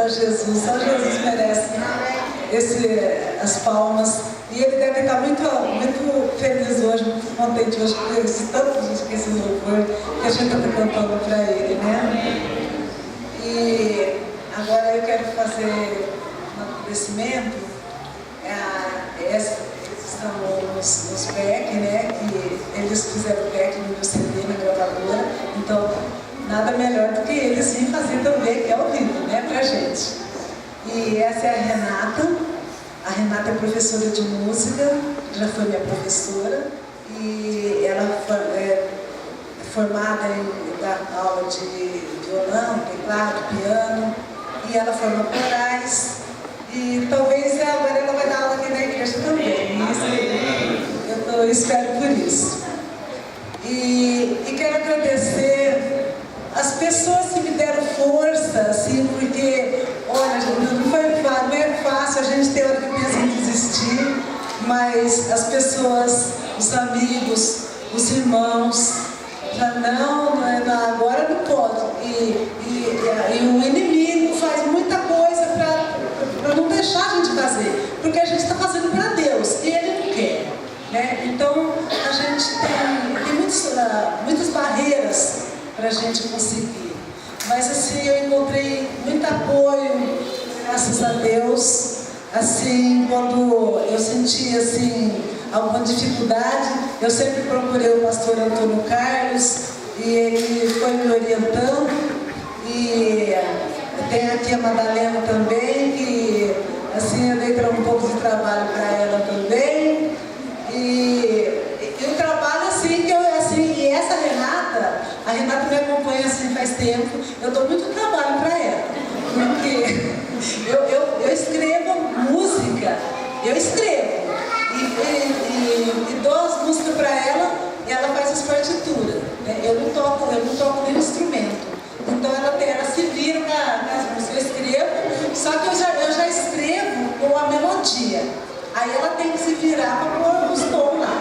Jesus, só Jesus merece as palmas. E ele deve estar muito feliz hoje, muito contente hoje, por esse tanto gente que esse louvor que a gente está cantando para ele, né? E agora eu quero fazer um agradecimento. Esses são os PEC, né? Que eles fizeram o PEC no meu CD, na gravadora. Então, nada melhor do que eles virem fazer também, que é ao vivo, né, pra gente. E essa é a Renata. A Renata é professora de música, já foi minha professora, e ela é formada em dar aula de violão, teclado, piano, e ela forma corais, e talvez agora ela vai dar aula aqui na igreja também. Isso, eu espero por isso. E quero agradecer as pessoas que me deram força, assim, porque, olha, não é fácil, a gente tem hora que pensa em desistir, mas as pessoas, os amigos, os irmãos, já agora não pode. E o inimigo faz muita coisa para não deixar a gente fazer, porque a gente está fazendo para Deus e Ele não quer, né? Então, a gente tem muitas barreiras para a gente conseguir. Mas assim, eu encontrei muito apoio, graças a Deus. Assim, quando eu senti assim, alguma dificuldade, eu sempre procurei o pastor Antônio Carlos e ele foi me orientando. E tem aqui a Madalena também, que assim, eu dei um pouco de trabalho para ela também. E o trabalho assim, e essa Renata, a Renata me acompanha assim faz tempo, eu dou muito trabalho para ela, porque eu escrevo música, e dou as músicas para ela e ela faz as partituras, né? Eu não toco nenhum instrumento, então ela se vira nas músicas, eu escrevo, só que eu já escrevo com a melodia, aí ela tem que se virar para pôr os tons lá,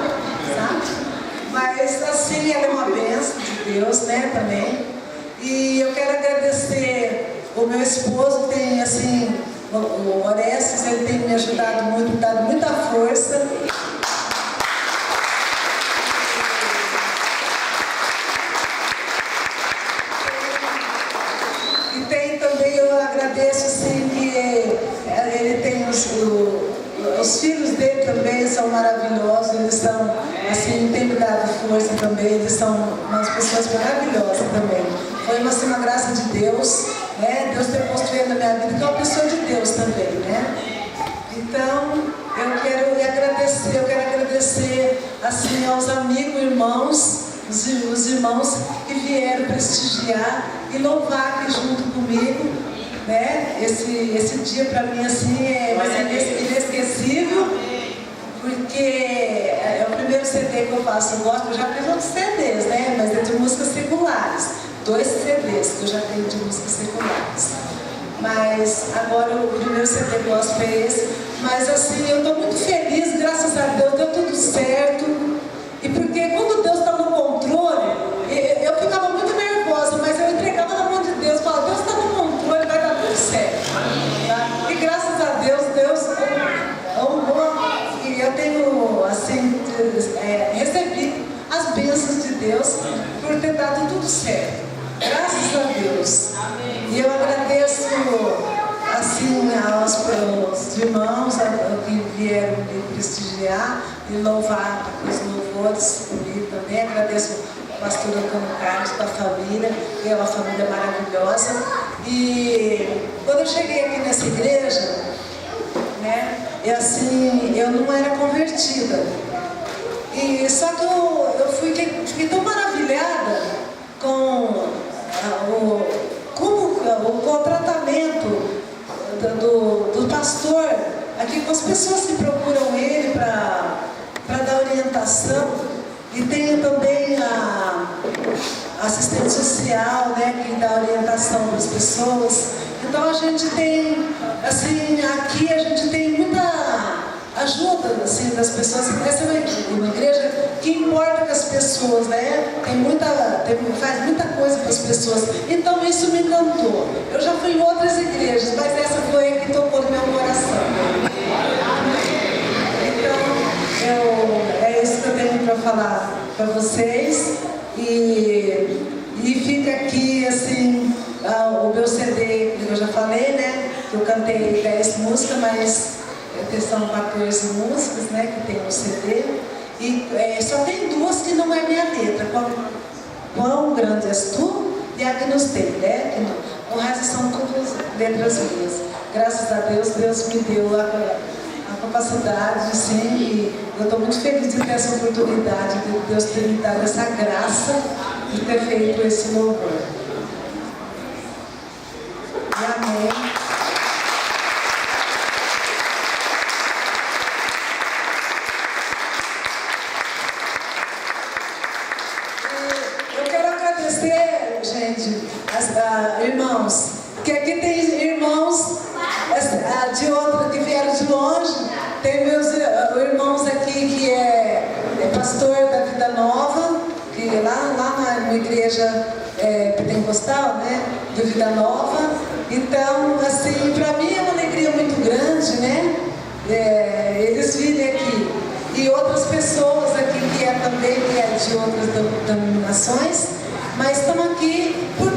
sabe? Mas assim, ela é uma bênção de Deus, né, também. E eu quero agradecer o meu esposo, tem assim, o Orestes, ele tem me ajudado muito, me dado muita força. E tem também, eu agradeço assim, que ele tem os filhos dele também são maravilhosos, eles são, assim, têm me dado força também, eles são umas pessoas maravilhosas também. Foi uma graça de Deus, né? Deus ter posto ele na minha vida, que é uma pessoa de Deus também, né? Então, eu quero agradecer assim, aos amigos, irmãos, os irmãos que vieram prestigiar e louvar aqui junto comigo. né? Esse dia para mim assim vai ser inesquecível, porque é o primeiro CD que eu faço gospel. Eu já fiz outros CDs, né? Mas é de músicas seculares. 2 CDs que eu já tenho de músicas seculares. Mas agora o primeiro CD gospel é esse. Mas assim, eu estou muito feliz, graças a Deus, deu tudo certo. E porque quando Deus está no controle, eu ficava muito nervosa, mas eu entregava na mão de Deus, falava, Deus está no controle, vai dar tudo certo. Tá? E graças a Deus, e eu tenho, assim, recebi as bênçãos de Deus por ter dado tudo certo. Graças a Deus. E eu agradeço, assim, aos irmãos que vieram me prestigiar e louvar os louvores comigo também. Agradeço ao pastor Antônio Carlos, com a família, que é uma família maravilhosa. E quando eu cheguei aqui nessa igreja, né, eu não era convertida. E só que eu fiquei tão maravilhada com o tratamento do pastor aqui, com as pessoas que procuram ele para dar orientação. E tem também a assistente social, né, que dá orientação para as pessoas. Então a gente tem, assim, aqui a gente tem muita ajuda, assim, das pessoas. Essa é uma igreja que importa com as pessoas, né? Faz muita coisa para as pessoas. Então isso me encantou. Eu já fui em outras igrejas, mas essa foi a que tocou no meu coração. Então, é isso que eu tenho para falar para vocês. E fica aqui, assim, o meu CD, que eu já falei, né? Que eu cantei 10 músicas, mas são 14 músicas, né? Que tem no CD. E só tem 2 que não é minha letra. Quão grande és tu e a que nos tem, né? O resto são todas letras minhas. Graças a Deus, Deus me deu a capacidade, sim, e eu estou muito feliz de ter essa oportunidade, de Deus ter me dado essa graça de ter feito esse louvor. E amém. Eu quero agradecer, gente, irmãos, que aqui tem irmãos que vieram de longe. Tem meus irmãos aqui que é pastor da Vida Nova, que lá na igreja pentecostal, né, de Vida Nova. Então, assim, para mim é uma alegria muito grande, né, eles virem aqui. E outras pessoas aqui que também que é de outras denominações, mas estão aqui por